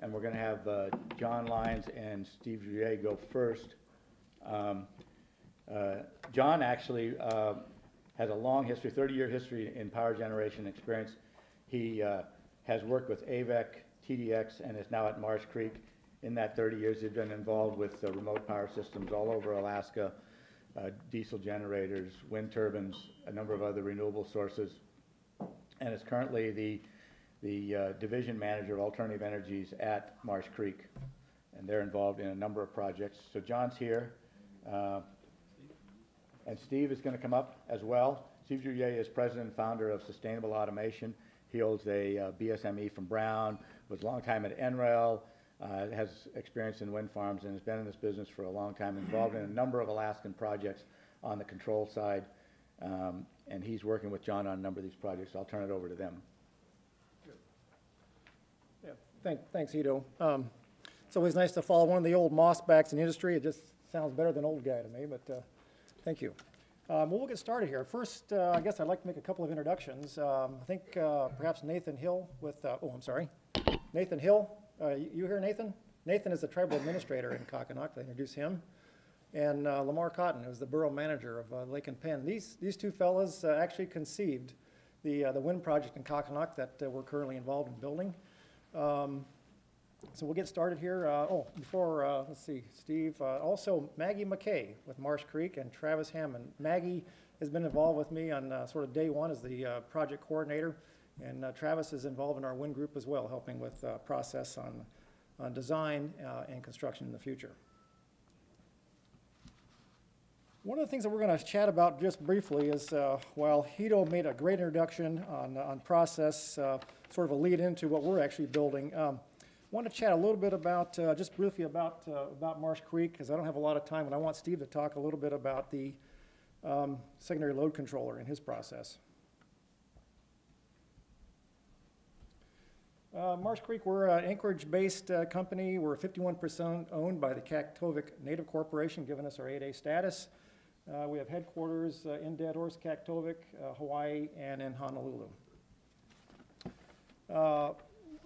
and we're going to have John Lyons and Steve Jouret go first. John actually has a long history, 30-year history in power generation experience. He has worked with AVEC, TDX, and is now at Marsh Creek. In that 30 years, he's been involved with remote power systems all over Alaska, diesel generators, wind turbines, a number of other renewable sources, and is currently the division manager of alternative energies at Marsh Creek. And they're involved in a number of projects. So John's here. And Steve is going to come up as well. Steve Jouret is president and founder of Sustainable Automation. He holds a BSME from Brown, was a long time at NREL, has experience in wind farms, and has been in this business for a long time, involved in a number of Alaskan projects on the control side. And he's working with John on a number of these projects. So I'll turn it over to them. Yeah, thanks, Ito. It's always nice to follow one of the old mossbacks in the industry. It just sounds better than old guy to me, but thank you. Well, we'll get started here. First, I guess I'd like to make a couple of introductions. I think perhaps Nathan Hill with, Nathan Hill. You here, Nathan? Nathan is the tribal administrator in Kokhanok. They introduce him. And Lamar Cotton, who's the borough manager of Lake and Penn. These two fellas actually conceived the wind project in Kokhanok that we're currently involved in building. So we'll get started here. Let's see, Steve. Also, Maggie McKay with Marsh Creek and Travis Hammond. Maggie has been involved with me on sort of day one as the project coordinator, and Travis is involved in our wind group as well, helping with process on design and construction in the future. One of the things that we're going to chat about just briefly is, while Hito made a great introduction on process, sort of a lead into what we're actually building. I want to chat a little bit about, just briefly about Marsh Creek, because I don't have a lot of time, and I want Steve to talk a little bit about the secondary load controller and his process. Marsh Creek, we're an Anchorage-based company. We're 51% owned by the Kaktovik Native Corporation, giving us our 8A status. We have headquarters in Dead Horse, Kaktovik, Hawaii, and in Honolulu.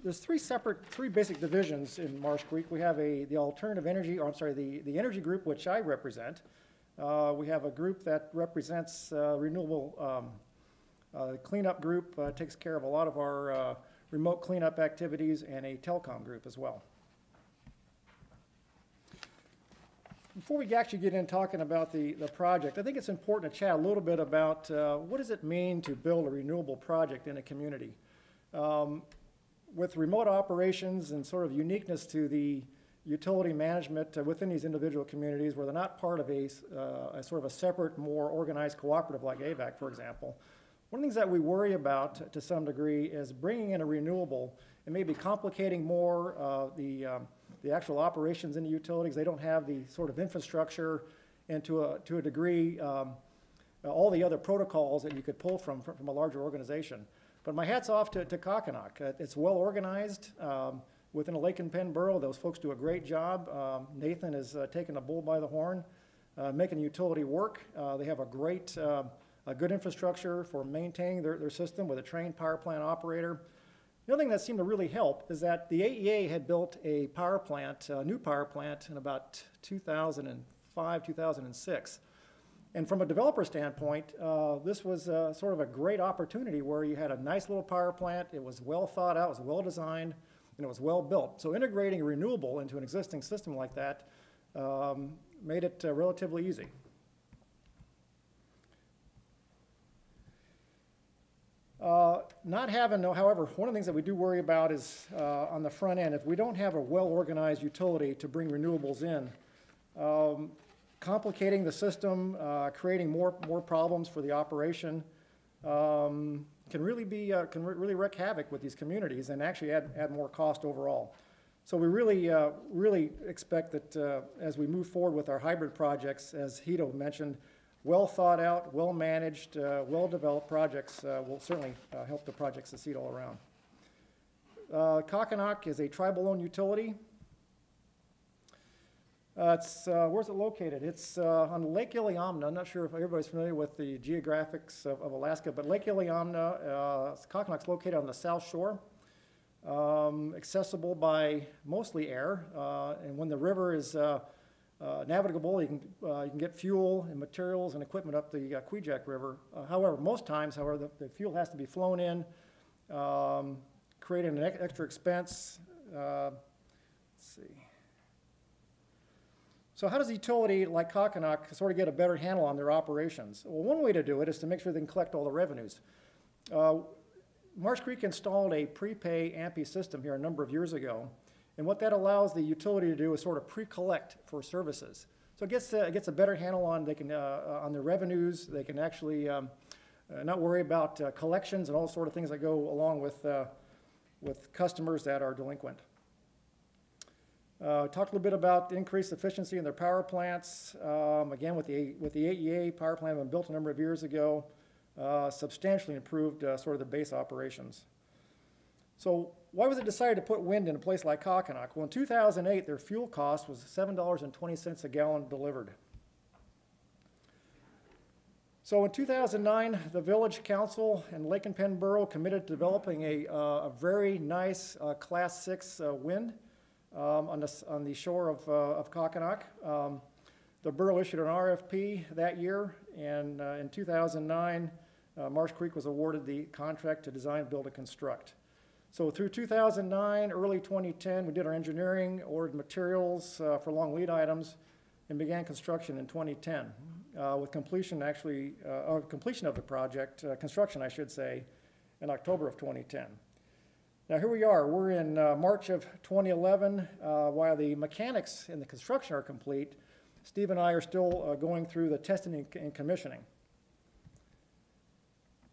There's three basic divisions in Marsh Creek. We have the alternative energy, the energy group, which I represent. We have a group that represents renewable cleanup group, takes care of a lot of our remote cleanup activities, and a telecom group as well. Before we actually get in talking about the project, I think it's important to chat a little bit about what does it mean to build a renewable project in a community. With remote operations and sort of uniqueness to the utility management within these individual communities where they're not part of a sort of a separate, more organized cooperative like AVAC, for example, one of the things that we worry about to some degree is bringing in a renewable and maybe complicating more the actual operations in the utilities. They don't have the sort of infrastructure and to a degree all the other protocols that you could pull from a larger organization. But my hat's off to Kokhanok. It's well organized within a Lake and Penn borough. Those folks do a great job. Nathan is taking the bull by the horn, making the utility work. They have a good infrastructure for maintaining their system with a trained power plant operator. The other thing that seemed to really help is that the AEA had built a power plant, a new power plant, in about 2005, 2006. And from a developer standpoint, this was sort of a great opportunity where you had a nice little power plant. It was well thought out, it was well designed, and it was well built. So integrating a renewable into an existing system like that made it relatively easy. Not having, however, one of the things that we do worry about is on the front end, if we don't have a well-organized utility to bring renewables in, complicating the system, creating more problems for the operation, can really wreak havoc with these communities and actually add more cost overall. So we really expect that as we move forward with our hybrid projects, as Hito mentioned, well thought out, well managed, well developed projects will certainly help the projects succeed all around. Kokhanok is a tribal-owned utility. Where's it located? It's on Lake Iliamna. I'm not sure if everybody's familiar with the geographics of Alaska, but Lake Iliamna, Kokhanok's located on the south shore. accessible by mostly air, and when the river is navigable, you can get fuel and materials and equipment up the Kwijak River. However, most times, the fuel has to be flown in, creating an extra expense. Let's see. So how does a utility like Kokhanok sort of get a better handle on their operations? Well, one way to do it is to make sure they can collect all the revenues. Marsh Creek installed a prepay AMPI system here a number of years ago, and what that allows the utility to do is sort of pre-collect for services. So it gets a better handle on their revenues. They can actually not worry about collections and all sort of things that go along with customers that are delinquent. Talked a little bit about increased efficiency in their power plants. Again, with the AEA power plant was built a number of years ago, substantially improved sort of the base operations. So why was it decided to put wind in a place like Kokhanok? Well, in 2008, their fuel cost was $7.20 a gallon delivered. So in 2009, the Village Council and Lake and Penn Borough committed to developing a very nice Class 6 wind on the shore of Kokhanok. The borough issued an RFP that year, and in 2009, Marsh Creek was awarded the contract to design, build, and construct. So through 2009, early 2010, we did our engineering, ordered materials for long lead items, and began construction in 2010, with completion of the project, construction I should say, in October of 2010. Now here we are, we're in March of 2011. While the mechanics and the construction are complete, Steve and I are still going through the testing and commissioning.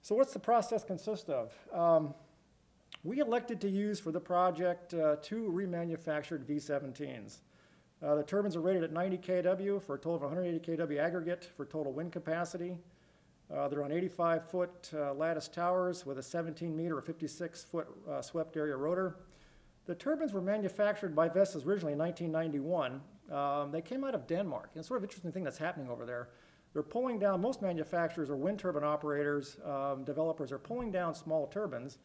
So what's the process consist of? We elected to use for the project 2 remanufactured V17s. The turbines are rated at 90 kW for a total of 180 kW aggregate for total wind capacity. They're on 85-foot lattice towers with a 17-meter or 56-foot swept area rotor. The turbines were manufactured by Vestas originally in 1991. They came out of Denmark. And it's sort of an interesting thing that's happening over there. They're pulling down, most manufacturers or wind turbine operators, developers are pulling down small turbines,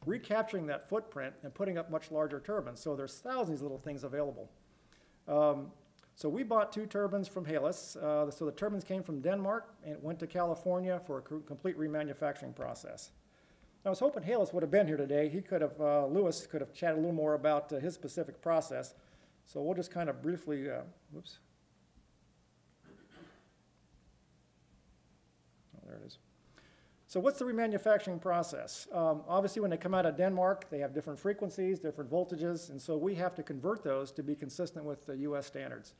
recapturing that footprint and putting up much larger turbines. So there's thousands of little things available. So we bought 2 turbines from Halus. So the turbines came from Denmark and it went to California for a complete remanufacturing process. I was hoping Halus would have been here today. He could have, Lewis could have chatted a little more about his specific process. So we'll just kind of briefly, whoops. Oh, there it is. So what's the remanufacturing process? Obviously, when they come out of Denmark, they have different frequencies, different voltages, and so we have to convert those to be consistent with the US standards.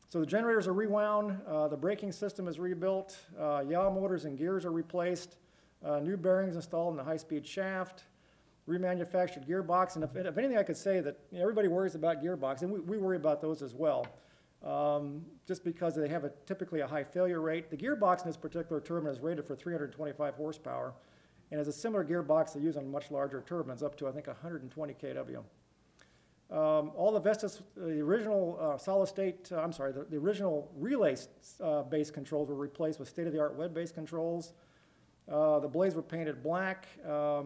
So the generators are rewound, the braking system is rebuilt, yaw motors and gears are replaced, new bearings installed in the high-speed shaft, remanufactured gearbox, and if anything I could say that everybody worries about gearbox, and we worry about those as well. Just because they have typically a high failure rate. The gearbox in this particular turbine is rated for 325 horsepower and has a similar gearbox they use on much larger turbines, up to I think 120 kW. All the Vestas, the original the original relay-based controls were replaced with state-of-the-art web-based controls. The blades were painted black to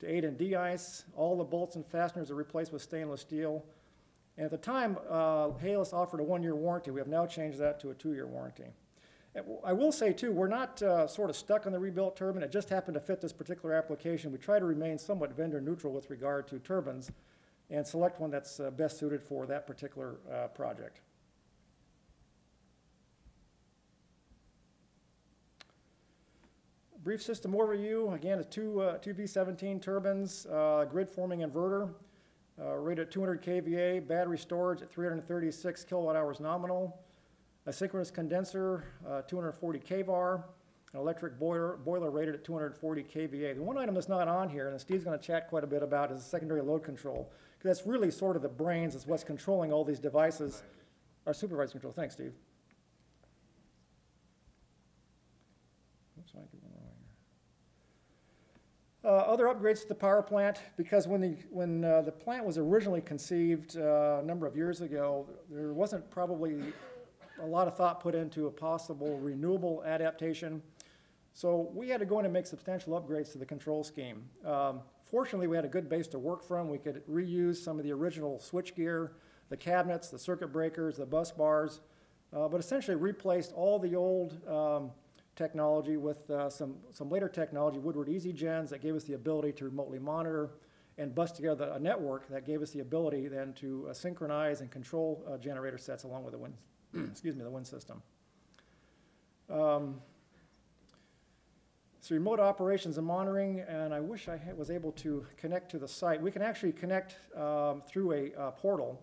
aid in de-ice. All the bolts and fasteners are replaced with stainless steel. And at the time, Halus offered a 1-year warranty. We have now changed that to a 2-year warranty. And I will say, too, we're not sort of stuck on the rebuilt turbine. It just happened to fit this particular application. We try to remain somewhat vendor neutral with regard to turbines and select one that's best suited for that particular project. Brief system overview. Again, it's two V17 turbines, grid forming inverter. Rated at 200 kVA, battery storage at 336 kilowatt hours nominal, a synchronous condenser, 240 kVAR, an electric boiler rated at 240 kVA. The one item that's not on here, and Steve's going to chat quite a bit about, is secondary load control, because that's really sort of the brains, is what's controlling all these devices. Our supervisory control. Thanks, Steve. Oops, I did one wrong here. Other upgrades to the power plant, because when the plant was originally conceived a number of years ago, there wasn't probably a lot of thought put into a possible renewable adaptation. So we had to go in and make substantial upgrades to the control scheme. Fortunately, we had a good base to work from. We could reuse some of the original switchgear, the cabinets, the circuit breakers, the bus bars, but essentially replaced all the old technology with some later technology, Woodward EasyGens, that gave us the ability to remotely monitor and bust together a network that gave us the ability then to synchronize and control generator sets along with the wind, excuse me, the wind system. So remote operations and monitoring, and I wish I was able to connect to the site. We can actually connect through a portal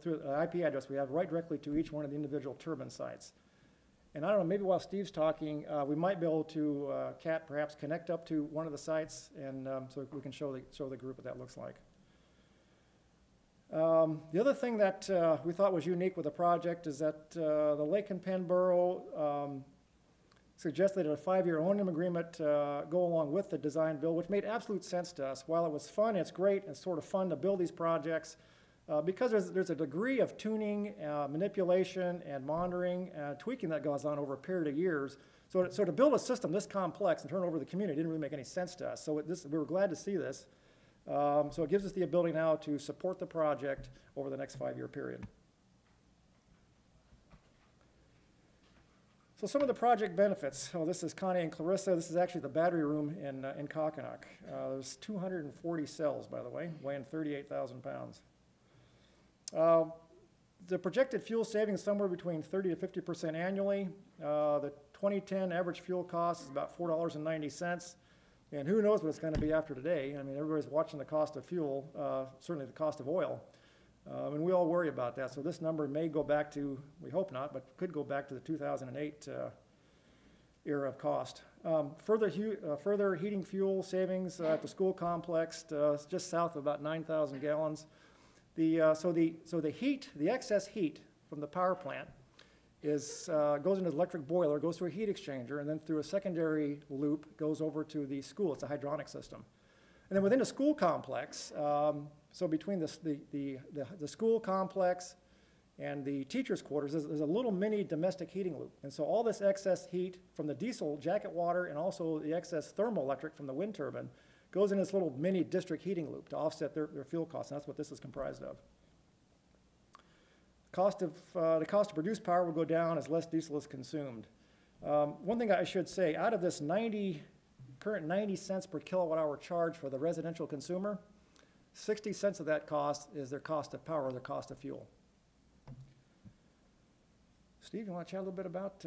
through an IP address we have right directly to each one of the individual turbine sites. And I don't know, maybe while Steve's talking, we might be able to, Kat, perhaps connect up to one of the sites, and so we can show the group what that looks like. The other thing that we thought was unique with the project is that the Lake and Penn Borough suggested a 5-year O&M agreement go along with the design build, which made absolute sense to us. While it was fun, it's great, and it's sort of fun to build these projects, because there's a degree of tuning, manipulation, and monitoring, tweaking that goes on over a period of years. So to build a system this complex and turn it over to the community didn't really make any sense to us. So we were glad to see this. So it gives us the ability now to support the project over the next 5-year period. So some of the project benefits. Oh, this is Connie and Clarissa. This is actually the battery room in Kokhanok. There's 240 cells, by the way, weighing 38,000 pounds. The projected fuel savings somewhere between 30 to 50% annually. The 2010 average fuel cost is about $4.90. And who knows what it's going to be after today. I mean, everybody's watching the cost of fuel, certainly the cost of oil. And we all worry about that. So this number may go back to, we hope not, but could go back to the 2008 era of cost. Further heating fuel savings at the school complex, just south of about 9,000 gallons. So the heat, the excess heat from the power plant goes into the electric boiler, goes through a heat exchanger, and then through a secondary loop goes over to the school. It's a hydronic system. And then within the school complex, so between the school complex and the teacher's quarters, there's a little mini domestic heating loop. And so all this excess heat from the diesel jacket water and also the excess thermoelectric from the wind turbine goes in this little mini district heating loop to offset their fuel costs, and that's what this is comprised of. The cost to produce power will go down as less diesel is consumed. One thing I should say, out of this current 90 cents per kilowatt hour charge for the residential consumer, 60 cents of that cost is their cost of power, their cost of fuel. Steve, you want to chat a little bit about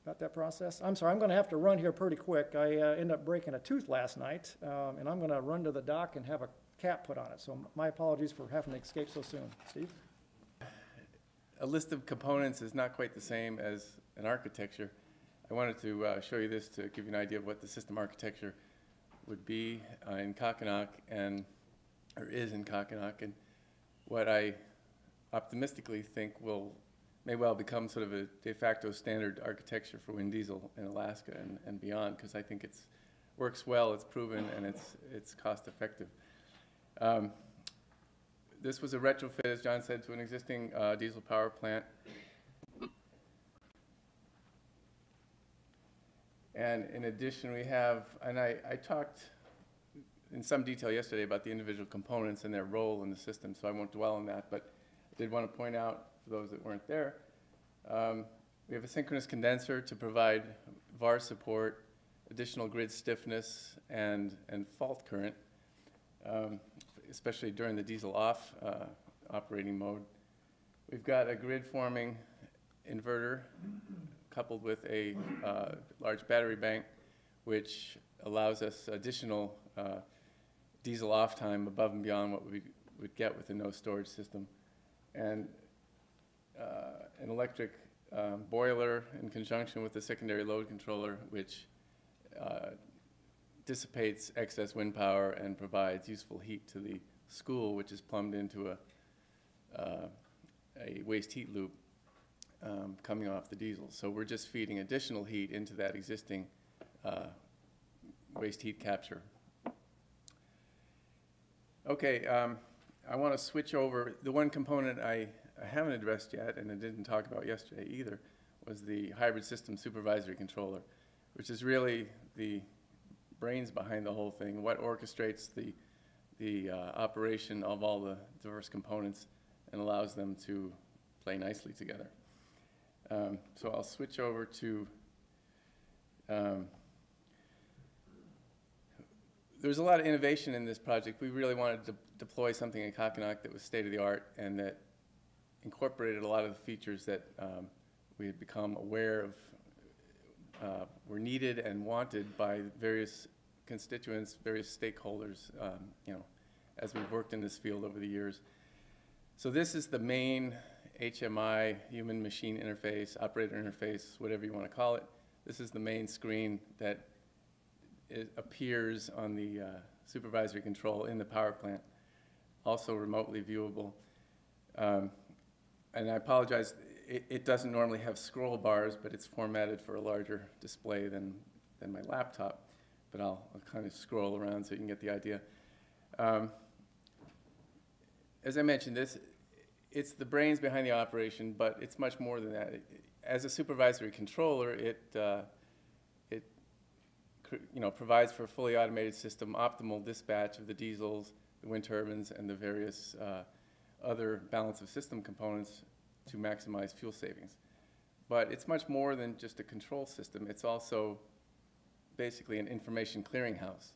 that process? I'm sorry, I'm going to have to run here pretty quick. I ended up breaking a tooth last night, and I'm going to run to the dock and have a cap put on it. So my apologies for having to escape so soon. Steve? A list of components is not quite the same as an architecture. I wanted to show you this to give you an idea of what the system architecture would be in Kokhanok, or is in Kokhanok, and what I optimistically think may well become sort of a de facto standard architecture for wind diesel in Alaska and beyond, because I think it works well, it's proven, and it's cost effective. This was a retrofit, as John said, to an existing diesel power plant. And in addition, we have, and I talked in some detail yesterday about the individual components and their role in the system, so I won't dwell on that, but I did want to point out, for those that weren't there, we have a synchronous condenser to provide VAR support, additional grid stiffness, and fault current, especially during the diesel off operating mode. We've got a grid forming inverter coupled with a large battery bank, which allows us additional diesel off time above and beyond what we would get with a no storage system. And an electric boiler in conjunction with the secondary load controller, which dissipates excess wind power and provides useful heat to the school, which is plumbed into a waste heat loop coming off the diesel. So we're just feeding additional heat into that existing waste heat capture. Okay, I want to switch over. The one component I haven't addressed yet, and I didn't talk about yesterday either, was the hybrid system supervisory controller, which is really the brains behind the whole thing, what orchestrates the operation of all the diverse components and allows them to play nicely together. So I'll switch over to, there's a lot of innovation in this project. We really wanted to deploy something in Kokhanok that was state-of-the-art and that incorporated a lot of the features that we had become aware of were needed and wanted by various constituents, various stakeholders, as we've worked in this field over the years. So this is the main HMI, human-machine interface, operator interface, whatever you want to call it. This is the main screen that appears on the supervisory control in the power plant, also remotely viewable. And I apologize, it doesn't normally have scroll bars, but it's formatted for a larger display than my laptop. But I'll kind of scroll around so you can get the idea. As I mentioned, it's the brains behind the operation, but it's much more than that. As a supervisory controller, it provides for a fully automated system, optimal dispatch of the diesels, the wind turbines, and the various other balance of system components to maximize fuel savings. But it's much more than just a control system. It's also basically an information clearinghouse.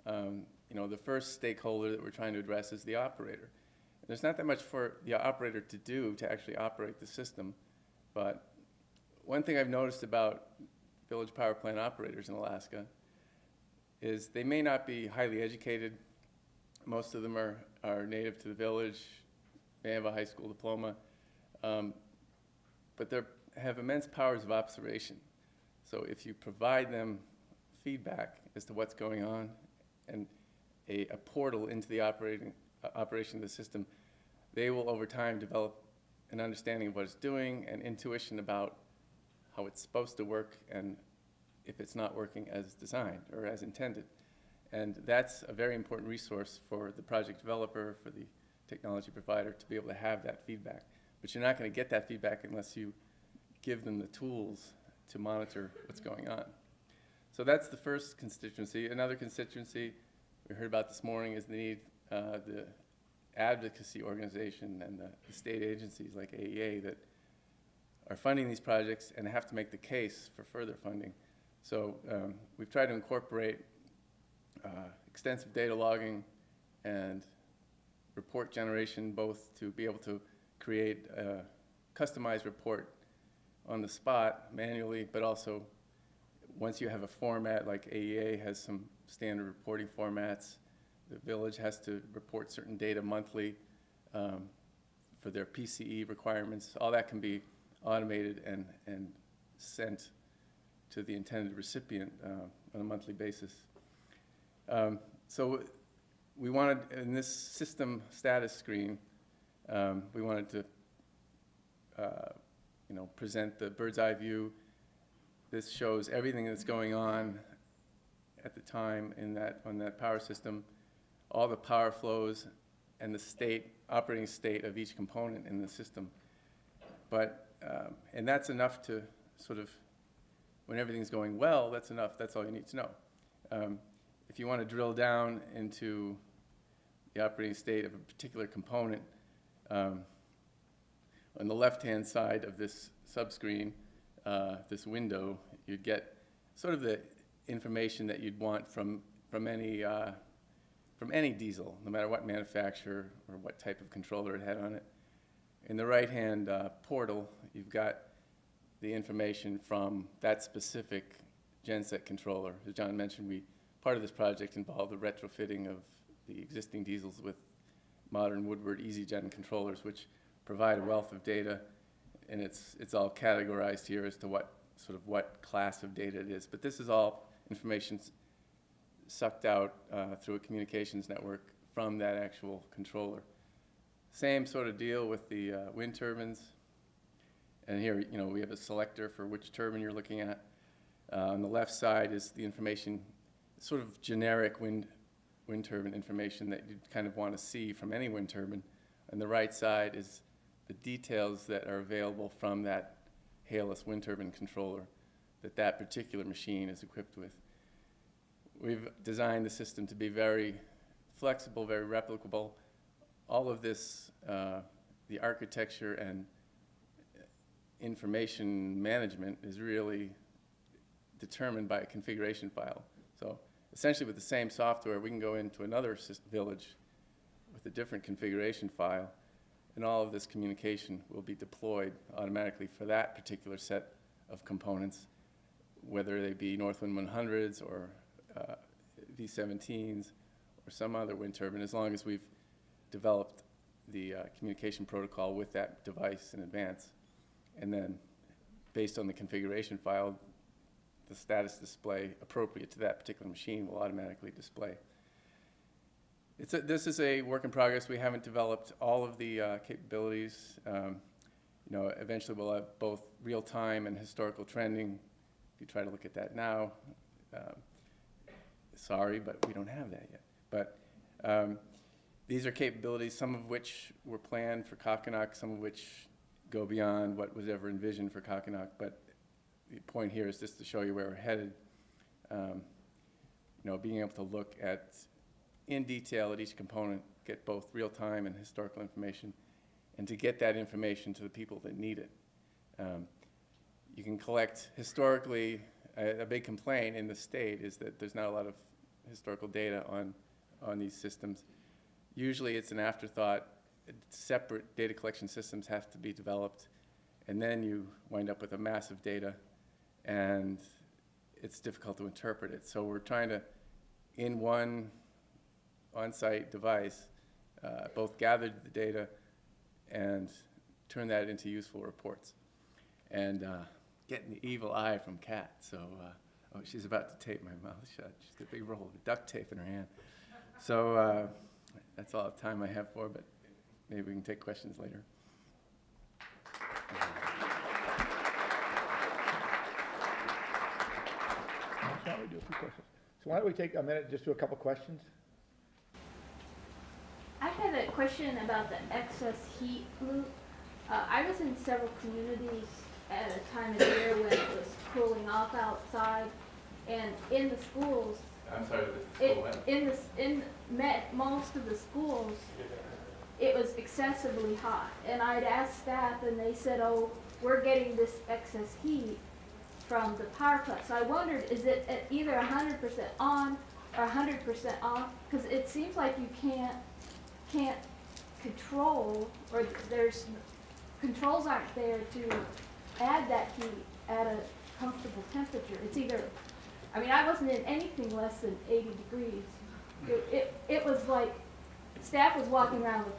The first stakeholder that we're trying to address is the operator. There's not that much for the operator to do to actually operate the system, but one thing I've noticed about village power plant operators in Alaska is they may not be highly educated. Most of them are native to the village, may have a high school diploma, but they have immense powers of observation. So if you provide them feedback as to what's going on and a portal into the operation of the system, they will over time develop an understanding of what it's doing and intuition about how it's supposed to work and if it's not working as designed or as intended. And that's a very important resource for the project developer, for the technology provider to be able to have that feedback. But you're not going to get that feedback unless you give them the tools to monitor what's going on. So that's the first constituency. Another constituency we heard about this morning is the need, the advocacy organization and the state agencies like AEA that are funding these projects and have to make the case for further funding. So we've tried to incorporate extensive data logging and report generation, both to be able to create a customized report on the spot manually, but also once you have a format like AEA has some standard reporting formats, the village has to report certain data monthly for their PCE requirements. All that can be automated and sent to the intended recipient on a monthly basis. So we wanted, in this system status screen, we wanted to present the bird's eye view. This shows everything that's going on at the time on that power system, all the power flows and the operating state of each component in the system. But, and that's enough to sort of, when everything's going well, that's enough, that's all you need to know. If you want to drill down into the operating state of a particular component, on the left-hand side of this subscreen, this window, you'd get sort of the information that you'd want from any diesel, no matter what manufacturer or what type of controller it had on it. In the right-hand portal, you've got the information from that specific genset controller. As John mentioned, part of this project involved the retrofitting of the existing diesels with modern Woodward EasyGen controllers, which provide a wealth of data, and it's all categorized here as to what class of data it is. But this is all information sucked out through a communications network from that actual controller. Same sort of deal with the wind turbines. And here, we have a selector for which turbine you're looking at. On the left side is the information, sort of generic wind turbine information that you'd kind of want to see from any wind turbine. On the right side is the details that are available from that Halos wind turbine controller that particular machine is equipped with. We've designed the system to be very flexible, very replicable. All of this, the architecture and information management is really determined by a configuration file. So essentially with the same software, we can go into another village with a different configuration file, and all of this communication will be deployed automatically for that particular set of components, whether they be Northwind 100s or V17s or some other wind turbine, as long as we've developed the communication protocol with that device in advance. And then, based on the configuration file, the status display appropriate to that particular machine will automatically display. This is a work in progress. We haven't developed all of the capabilities. Eventually we'll have both real-time and historical trending. If you try to look at that now, sorry, but we don't have that yet. But these are capabilities, some of which were planned for Kokhanok, some of which go beyond what was ever envisioned for Kokhanok. But the point here is just to show you where we're headed. Being able to look at in detail at each component, get both real-time and historical information, and to get that information to the people that need it. You can collect historically, a big complaint in the state is that there's not a lot of historical data on these systems. Usually it's an afterthought. Separate data collection systems have to be developed, and then you wind up with a massive data, and it's difficult to interpret it. So we're trying to, in one on-site device, both gather the data and turn that into useful reports. And getting the evil eye from Kat. So, oh, she's about to tape my mouth shut. She's got a big roll of duct tape in her hand. So that's all the time I have for, but maybe we can take questions later. Why don't we do a few questions? So why don't we take a minute, just do a couple questions? I had a question about the excess heat loop. I was in several communities at a time of year when it was cooling off outside, and in the schools, I'm sorry, most of the schools, it was excessively hot. And I'd asked staff, and they said, "Oh, we're getting this excess heat from the power cut." So I wondered, is it at either 100% on or 100% off? Because it seems like you can't control, or there's controls aren't there to add that heat at a comfortable temperature. It's either, I mean, I wasn't in anything less than 80 degrees. It was like staff was walking around with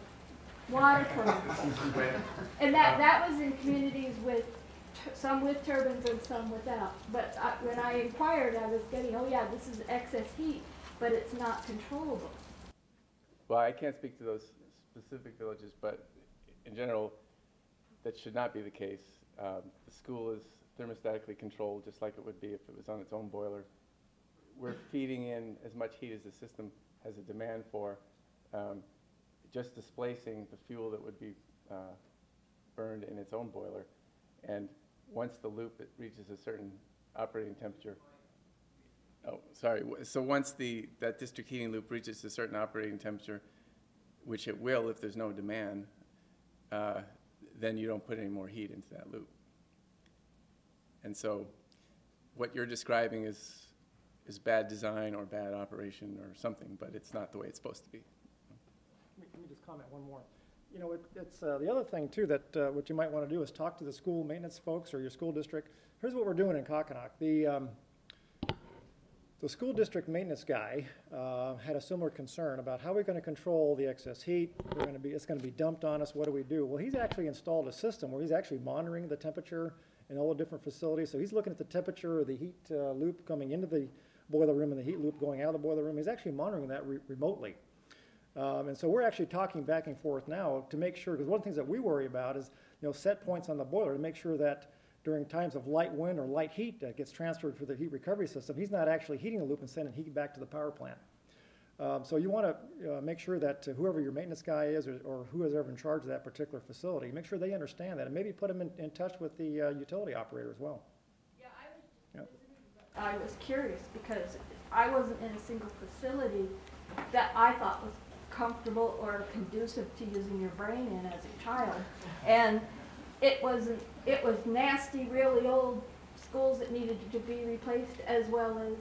water clothes. And that was in communities with some with turbines and some without. But when I inquired, I was getting, oh yeah, this is excess heat, but it's not controllable. Well, I can't speak to those specific villages, but in general, that should not be the case. The school is thermostatically controlled, just like it would be if it was on its own boiler. We're feeding in as much heat as the system has a demand for, just displacing the fuel that would be burned in its own boiler. And once the loop reaches a certain operating temperature, so once that district heating loop reaches a certain operating temperature, which it will if there's no demand, then you don't put any more heat into that loop. And so what you're describing is bad design or bad operation or something, but it's not the way it's supposed to be. Let me just comment one more. It's the other thing too that what you might want to do is talk to the school maintenance folks or your school district. Here's what we're doing in Kokhanok. The school district maintenance guy had a similar concern about how we're going to control the excess heat. It's going to be dumped on us. What do we do? Well, he's actually installed a system where he's actually monitoring the temperature in all the different facilities. So he's looking at the temperature of the heat loop coming into the boiler room and the heat loop going out of the boiler room. He's actually monitoring that remotely. And so we're actually talking back and forth now to make sure, because one of the things that we worry about is set points on the boiler to make sure that during times of light wind or light heat that gets transferred through the heat recovery system, he's not actually heating the loop and sending heat back to the power plant. So you want to make sure that whoever your maintenance guy is or who is ever in charge of that particular facility, make sure they understand that and maybe put them in touch with the utility operator as well. Yeah, I was visiting, but I was curious because I wasn't in a single facility that I thought was comfortable or conducive to using your brain in as a child. And it was nasty, really old schools that needed to be replaced, as well as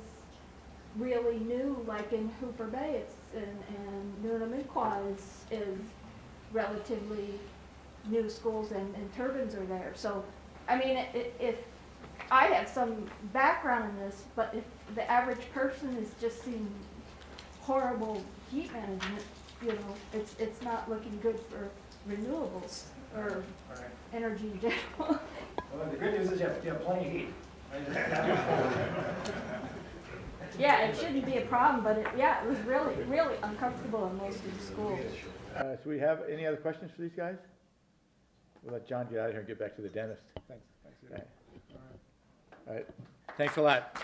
really new, like in Hooper Bay, and Nunamikwa is relatively new schools, and turbines are there. So, I mean, if I have some background in this, but if the average person is just seeing horrible heat management, you know, it's not looking good for renewables or energy in general. Well, the good news is you have plenty of heat. Yeah, it shouldn't be a problem, but yeah, it was really, really uncomfortable in most of the schools. So we have any other questions for these guys? We'll let John get out of here and get back to the dentist. Thanks. Okay. All right. Thanks a lot.